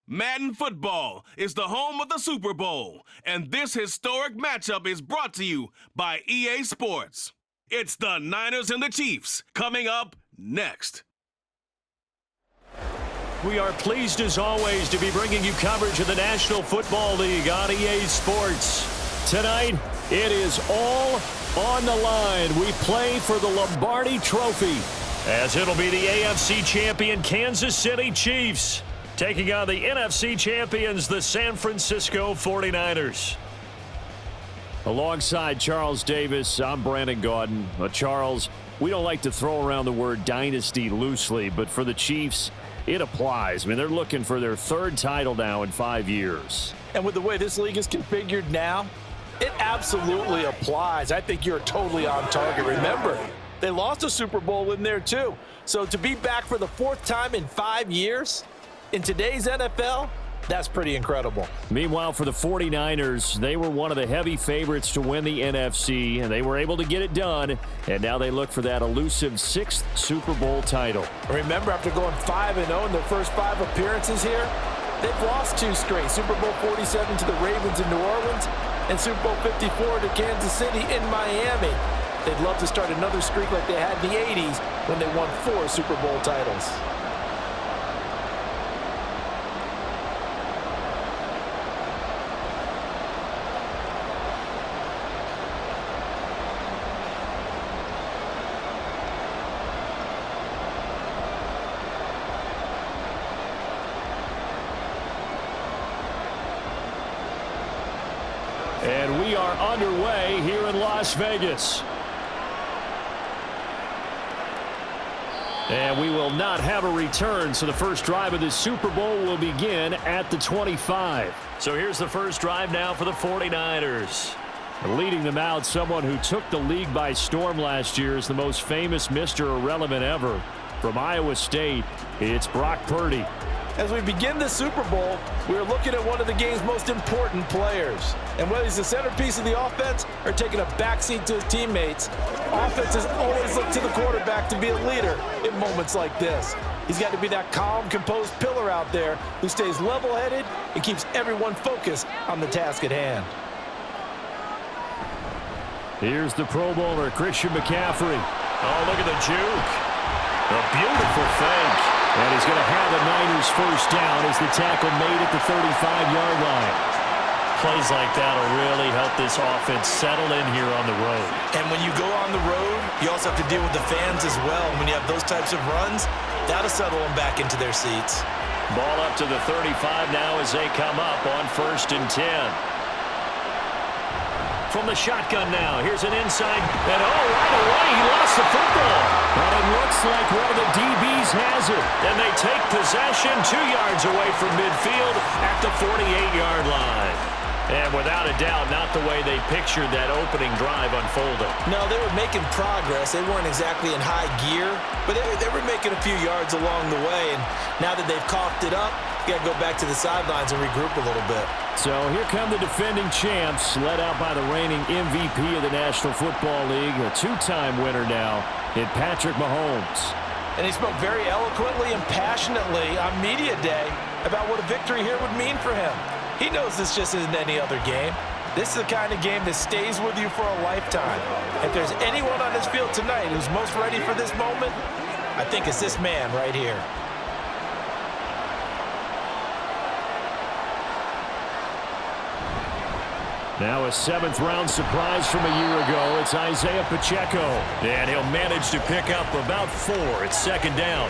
Madden football is the home of the Super Bowl, and this historic matchup is brought to you by EA Sports. It's the Niners and the Chiefs coming up next. We are pleased as always to be bringing you coverage of the National Football League on EA Sports. Tonight, it is all on the line. We play for the Lombardi Trophy, as it'll be the AFC champion Kansas City Chiefs taking on the NFC champions, the San Francisco 49ers. Alongside Charles Davis, I'm Brandon Gaudin. Charles, we don't like to throw around the word dynasty loosely, but for the Chiefs, it applies. I mean, they're looking for their third title now in 5 years. And with the way this league is configured now, it absolutely applies. I think you're totally on target. Remember, they lost a Super Bowl in there too. So to be back for the fourth time in 5 years in today's NFL, that's pretty incredible. Meanwhile, for the 49ers, they were one of the heavy favorites to win the NFC, and they were able to get it done, and now they look for that elusive 6th Super Bowl title. Remember, after going 5-0 in their first 5 appearances here, they've lost 2 straight. Super Bowl 47 to the Ravens in New Orleans and Super Bowl 54 to Kansas City in Miami. They'd love to start another streak like they had in the 80s when they won 4 Super Bowl titles. And we are underway here in Las Vegas. And we will not have a return, so the first drive of this Super Bowl will begin at the 25. So here's the first drive now for the 49ers. Leading them out, someone who took the league by storm last year is the most famous Mr. Irrelevant ever. From Iowa State, it's Brock Purdy. As we begin the Super Bowl, we're looking at one of the game's most important players. And whether he's the centerpiece of the offense or taking a backseat to his teammates, offenses always look to the quarterback to be a leader in moments like this. He's got to be that calm, composed pillar out there who stays level-headed and keeps everyone focused on the task at hand. Here's the Pro Bowler, Christian McCaffrey. Oh, look at the juke. A beautiful fake. And he's going to have the Niners first down as the tackle made at the 35-yard line. Plays like that will really help this offense settle in here on the road. And when you go on the road, you also have to deal with the fans as well. When you have those types of runs, that'll settle them back into their seats. Ball up to the 35 now as they come up on 1st and 10. From the shotgun now, here's an inside, and right away, he lost the football. And it looks like one of the DBs has it. And they take possession 2 yards away from midfield at the 48-yard line. And without a doubt, not the way they pictured that opening drive unfolding. No, they were making progress. They weren't exactly in high gear, but they were making a few yards along the way. And now that they've coughed it up, you got to go back to the sidelines and regroup a little bit. So here come the defending champs, led out by the reigning MVP of the National Football League, a 2-time winner now in Patrick Mahomes. And he spoke very eloquently and passionately on Media Day about what a victory here would mean for him. He knows this just isn't any other game. This is the kind of game that stays with you for a lifetime. If there's anyone on this field tonight who's most ready for this moment, I think it's this man right here. Now a 7th-round surprise from a year ago. It's Isaiah Pacheco. And he'll manage to pick up about 4. It's 2nd down.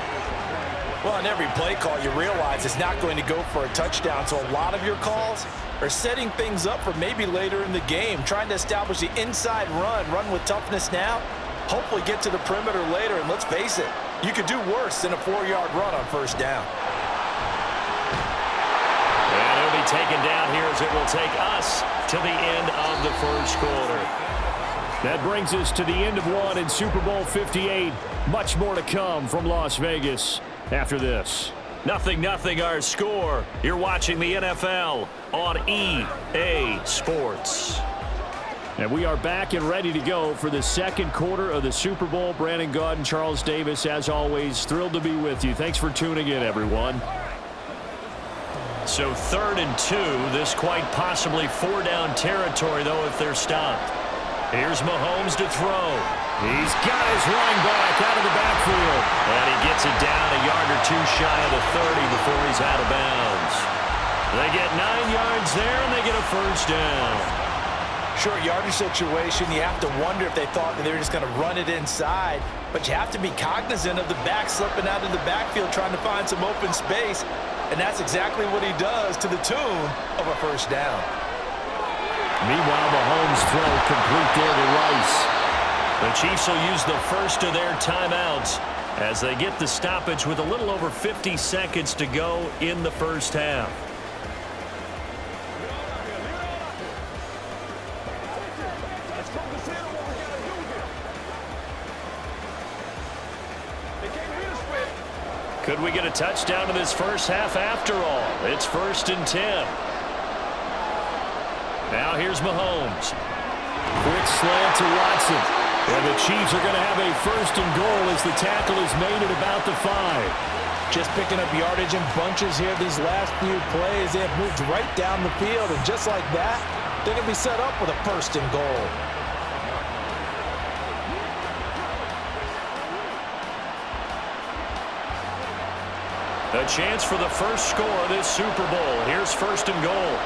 Well, on every play call, you realize it's not going to go for a touchdown. So a lot of your calls are setting things up for maybe later in the game, trying to establish the inside run with toughness now, hopefully get to the perimeter later. And let's face it, you could do worse than a 4-yard run on 1st down. And he'll be taken down here as it will take us to the end of the 1st quarter. That brings us to the end of 1 in Super Bowl 58. Much more to come from Las Vegas after this. 0-0 our score. You're watching the NFL on EA Sports. And we are back and ready to go for the 2nd quarter of the Super Bowl. Brandon Gaudin, Charles Davis, as always, thrilled to be with you. Thanks for tuning in, everyone. So 3rd and 2. This quite possibly 4-down territory, though, if they're stopped. Here's Mahomes to throw. He's got his running back out of the backfield. And he gets it down a yard or two shy of the 30 before he's out of bounds. They get 9 yards there, and they get a first down. Short yardage situation, you have to wonder if they thought that they were just going to run it inside. But you have to be cognizant of the back slipping out of the backfield trying to find some open space. And that's exactly what he does to the tune of a first down. Meanwhile, Mahomes' throw complete there to Rice. The Chiefs will use the first of their timeouts as they get the stoppage with a little over 50 seconds to go in the first half. Could we get a touchdown in this first half after all? It's 1st and 10. Now here's Mahomes. Quick slant to Watson. And the Chiefs are going to have a 1st and goal as the tackle is made at about the 5. Just picking up yardage in bunches here these last few plays. They have moved right down the field, and just like that, they're going to be set up with a 1st and goal. A chance for the first score of this Super Bowl. Here's 1st and goal.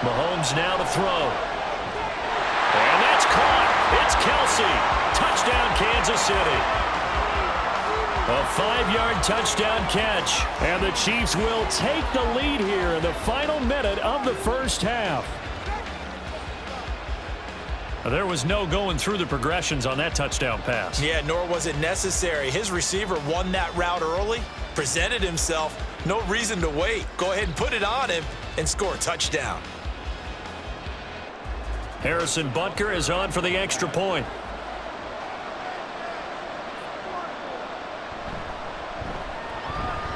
Mahomes now to throw. And that's caught. It's Kelsey. Touchdown, Kansas City. A 5-yard touchdown catch. And the Chiefs will take the lead here in the final minute of the first half. There was no going through the progressions on that touchdown pass. Yeah, nor was it necessary. His receiver won that route early, presented himself. No reason to wait. Go ahead and put it on him and score a touchdown. Harrison Butker is on for the extra point.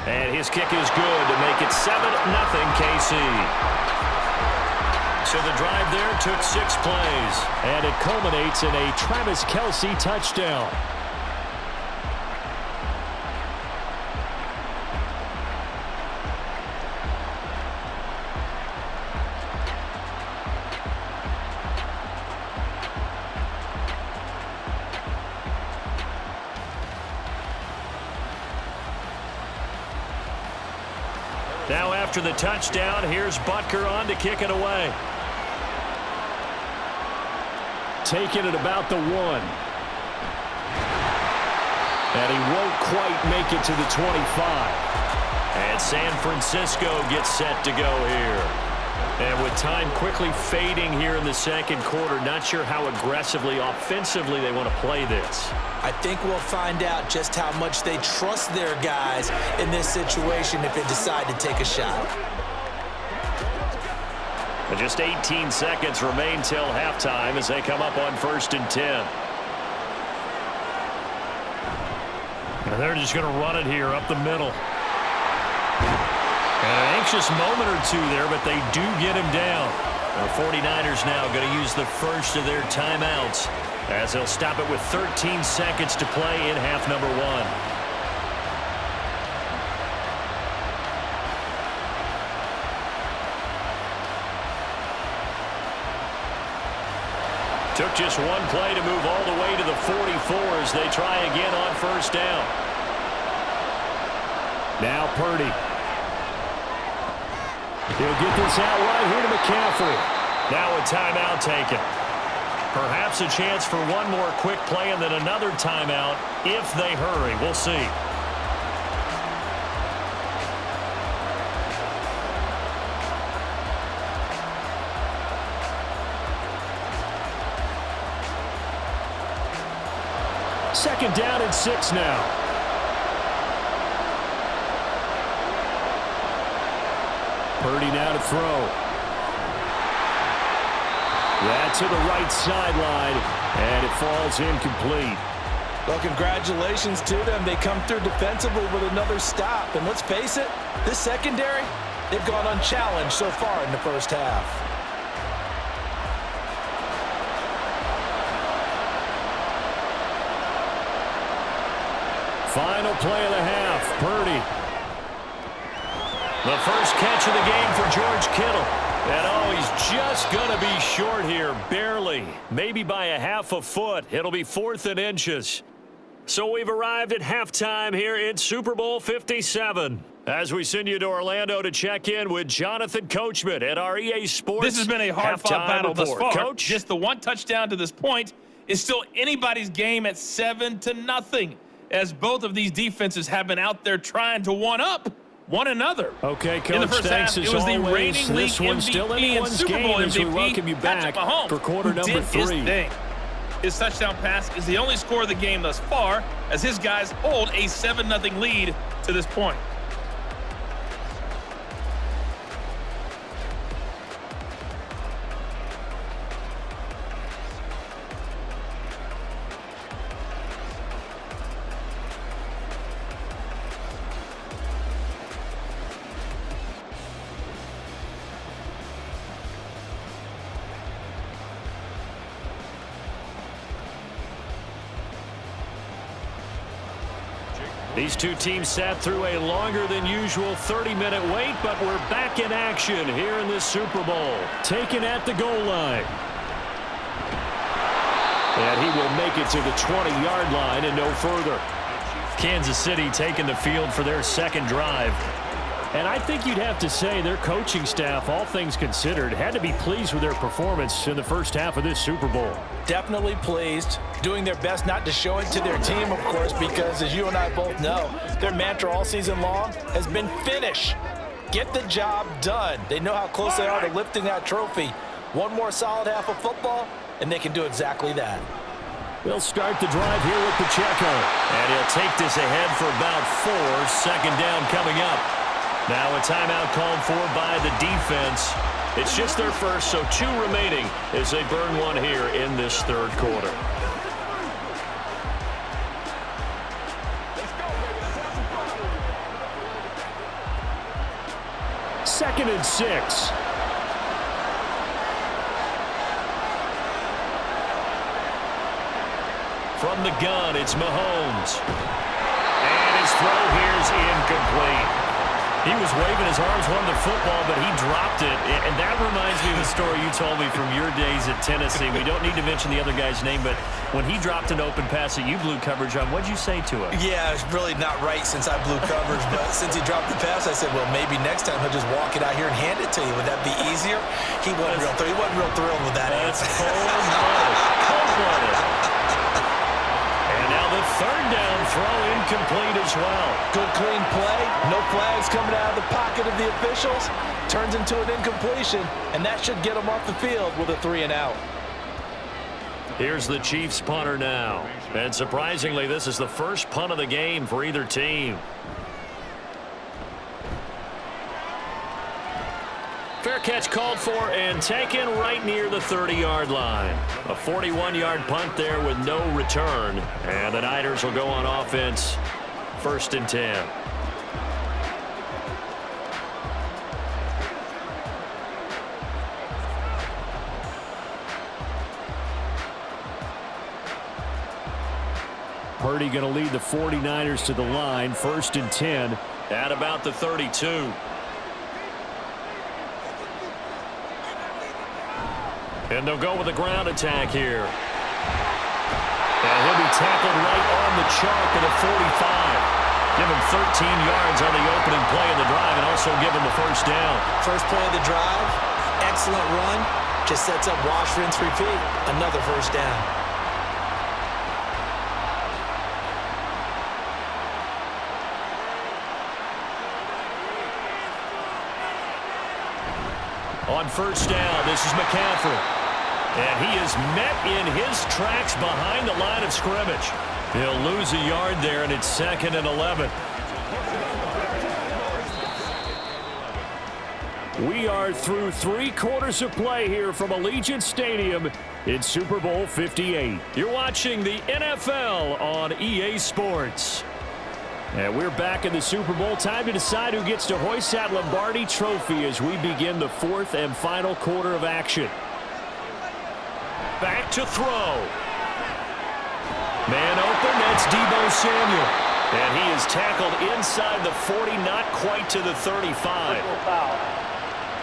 And his kick is good to make it 7-0 KC. So the drive there took 6 plays. And it culminates in a Travis Kelce touchdown. Now after the touchdown, here's Butker on to kick it away. Taking it about the 1. And he won't quite make it to the 25. And San Francisco gets set to go here. And with time quickly fading here in the second quarter, not sure how aggressively, offensively they want to play this. I think we'll find out just how much they trust their guys in this situation if they decide to take a shot. And just 18 seconds remain till halftime as they come up on 1st and 10. And they're just going to run it here up the middle. And an anxious moment or two there, but they do get him down. The 49ers now going to use the first of their timeouts as they'll stop it with 13 seconds to play in half number 1. Took just one play to move all the way to the 44 as they try again on 1st down. Now Purdy. He'll get this out right here to McCaffrey. Now a timeout taken. Perhaps a chance for one more quick play and then another timeout if they hurry. We'll see. Second down and 6 now. Purdy now to throw. That's to the right sideline, and it falls incomplete. Well, congratulations to them. They come through defensively with another stop. And let's face it, this secondary, they've gone unchallenged so far in the first half. Final play of the half. Purdy. The first catch of the game for George Kittle. And, oh, he's just going to be short here, barely. Maybe by a half a foot. It'll be 4th and inches. So we've arrived at halftime here in Super Bowl 57. As we send you to Orlando to check in with Jonathan Coachman at our EA Sports. This has been a hard-fought battle thus far. Coach? Just the one touchdown to this point is still anybody's game at 7-0, as both of these defenses have been out there trying to one-up one another. Okay, Coach, in the first thanks half, as it was the always. reigning league This one's MVP still and anyone's Super Bowl game as we MVP, welcome you back Patrick Mahomes, for quarter who number did 3. His thing. His touchdown pass is the only score of the game thus far, as his guys hold a 7-0 lead to this point. These two teams sat through a longer than usual 30-minute wait, but we're back in action here in this Super Bowl. Taken at the goal line. And he will make it to the 20-yard line and no further. Kansas City taking the field for their second drive. And I think you'd have to say their coaching staff, all things considered, had to be pleased with their performance in the first half of this Super Bowl. Definitely pleased, doing their best not to show it to their team, of course, because as you and I both know, their mantra all season long has been finish. Get the job done. They know how close they are to lifting that trophy. One more solid half of football, and they can do exactly that. They'll start the drive here with Pacheco. And he'll take this ahead for about 4. Second down coming up. Now a timeout called for by the defense. It's just their first, so 2 remaining as they burn one here in this third quarter. Second and 6. From the gun, it's Mahomes. And his throw here's incomplete. He was waving his arms, wanted the football, but he dropped it. And that reminds me of the story you told me from your days at Tennessee. We don't need to mention the other guy's name, but when he dropped an open pass that you blew coverage on, what'd you say to him? Yeah, it's really not right since I blew coverage, but since he dropped the pass, I said, well, maybe next time he'll just walk it out here and hand it to you. Would that be easier? He wasn't real thrilled with that answer. That's cold-blooded. Cold-blooded. And now the third down throw incomplete as well. Good clean play. No flags coming out of the pocket of the officials. Turns into an incompletion, and that should get them off the field with a 3-and-out. Here's the Chiefs punter now. And surprisingly, this is the first punt of the game for either team. Fair catch called for and taken right near the 30-yard line. A 41-yard punt there with no return. And the Niners will go on offense. 1st and 10. Purdy going to lead the 49ers to the line. 1st and 10 at about the 32. And they'll go with a ground attack here. And he'll be tackled right on the chalk at the 45. Give him 13 yards on the opening play of the drive and also give him the first down. First play of the drive, excellent run. Just sets up wash, rinse, repeat. Another first down. On first down, this is McCaffrey. And he is met in his tracks behind the line of scrimmage. He'll lose a yard there, and it's 2nd and 11. We are through 3 quarters of play here from Allegiant Stadium in Super Bowl 58. You're watching the NFL on EA Sports. And we're back in the Super Bowl. Time to decide who gets to hoist that Lombardi trophy as we begin the 4th and final quarter of action. Back to throw. Man open, that's Deebo Samuel. And he is tackled inside the 40, not quite to the 35. Foul.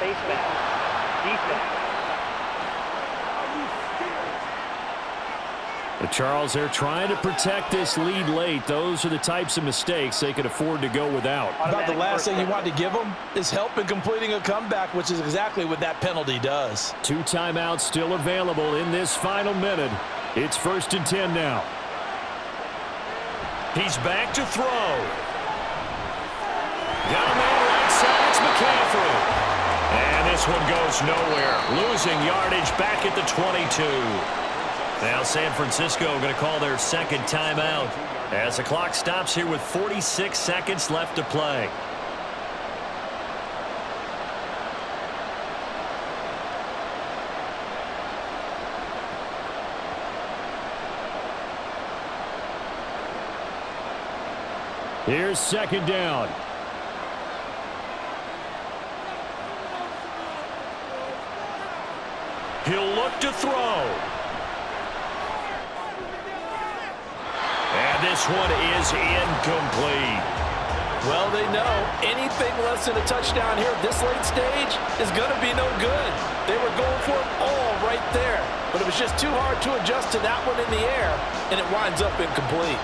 Face mask. Defense. But Charles, they're trying to protect this lead late. Those are the types of mistakes they could afford to go without. About the last thing you want to give them is help in completing a comeback, which is exactly what that penalty does. 2 timeouts still available in this final minute. It's 1st and 10 now. He's back to throw. Got a man right side. It's McCaffrey. And this one goes nowhere. Losing yardage back at the 22. Now San Francisco going to call their second timeout as the clock stops here with 46 seconds left to play. Here's 2nd down. He'll look to throw. And this one is incomplete. Well, they know anything less than a touchdown here at this late stage is going to be no good. They were going for it all right there, but it was just too hard to adjust to that one in the air, and it winds up incomplete.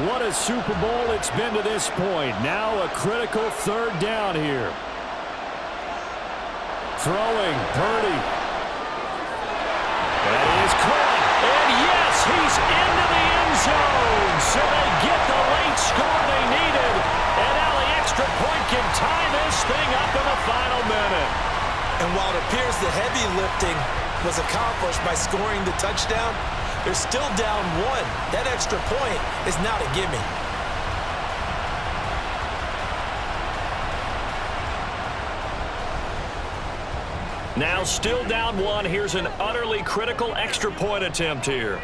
What a Super Bowl it's been to this point. Now a critical 3rd down here. Throwing, Purdy. That is caught. And yes, he's into the end zone. So they get the late score they needed. And now the extra point can tie this thing up in the final minute. And while it appears the heavy lifting was accomplished by scoring the touchdown, they're still down 1. That extra point is not a gimme. Now still down 1. Here's an utterly critical extra point attempt here.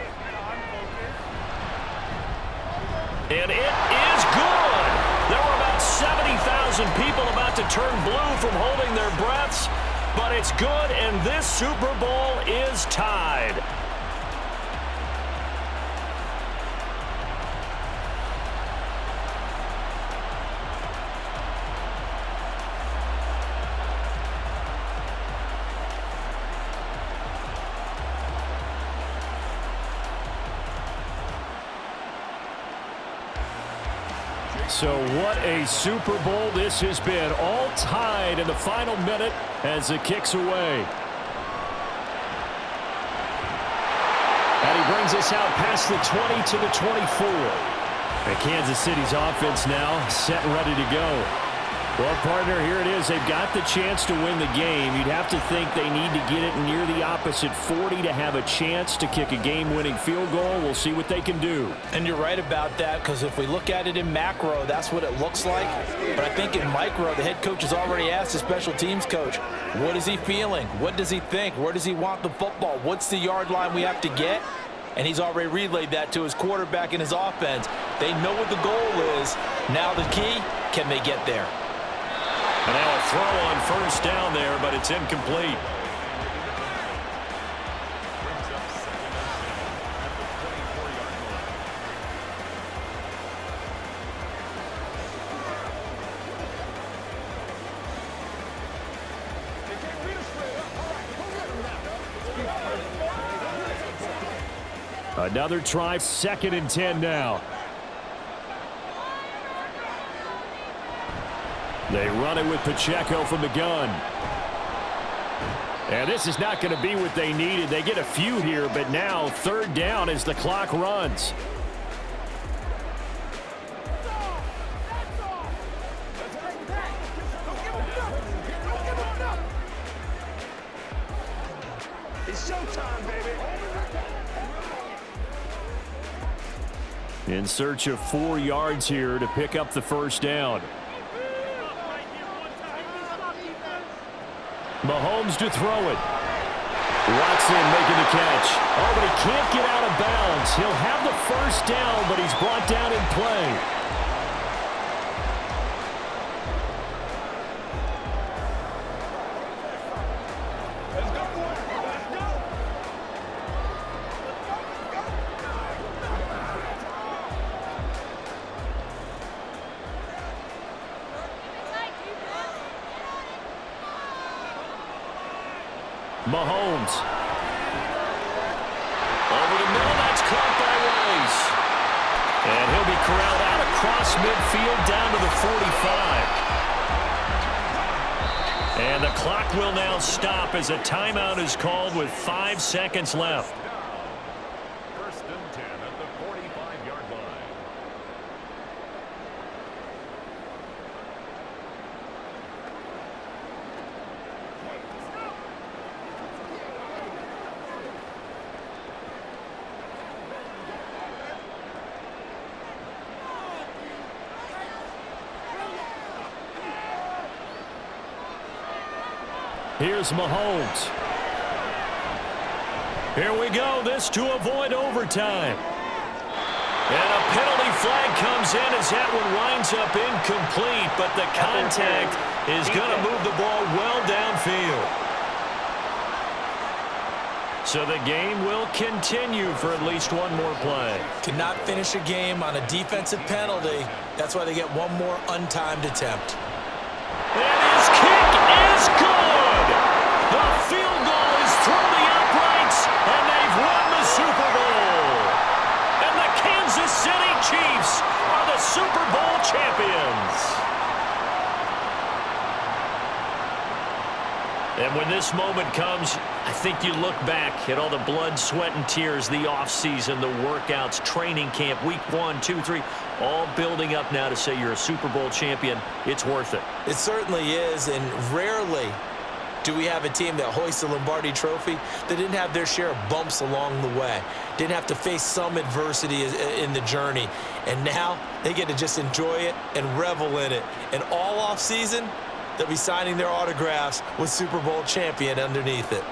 And it is good. There were about 70,000 people about to turn blue from holding their breaths, but it's good, and this Super Bowl is tied. So what a Super Bowl this has been. All tied in the final minute as it kicks away. And he brings us out past the 20 to the 24. And Kansas City's offense now set and ready to go. Well, partner, here it is. They've got the chance to win the game. You'd have to think they need to get it near the opposite 40 to have a chance to kick a game-winning field goal. We'll see what they can do. And you're right about that, because if we look at it in macro, that's what it looks like. But I think in micro, the head coach has already asked the special teams coach, what is he feeling? What does he think? Where does he want the football? What's the yard line we have to get? And he's already relayed that to his quarterback and his offense. They know what the goal is. Now the key, can they get there? And now a throw on 1st down there, but it's incomplete. Another try, 2nd and 10 now. They run it with Pacheco from the gun. And this is not going to be what they needed. They get a few here, but now 3rd down as the clock runs. It's showtime, baby. In search of 4 yards here to pick up the 1st down. Mahomes to throw it. Watson making the catch. Oh, but he can't get out of bounds. He'll have the 1st down, but he's brought down in play. Mahomes. Over the middle, that's caught by Rice. And he'll be corralled out across midfield down to the 45. And the clock will now stop as a timeout is called with 5 seconds left. First and 10 at the 45-yard line. Here's Mahomes. Here we go. This to avoid overtime. And a penalty flag comes in as that one winds up incomplete, but the contact is going to move the ball well downfield. So the game will continue for at least one more play. Cannot finish a game on a defensive penalty. That's why they get one more untimed attempt. And his kick is good. The field goal is through the uprights, and they've won the Super Bowl. And the Kansas City Chiefs are the Super Bowl champions. And when this moment comes, I think you look back at all the blood, sweat, and tears, the offseason, the workouts, training camp, week 1, 2, 3, all building up now to say you're a Super Bowl champion. It's worth it. It certainly is, and rarely do we have a team that hoists the Lombardi Trophy that didn't have their share of bumps along the way, didn't have to face some adversity in the journey, and now they get to just enjoy it and revel in it. And all offseason, they'll be signing their autographs with Super Bowl champion underneath it.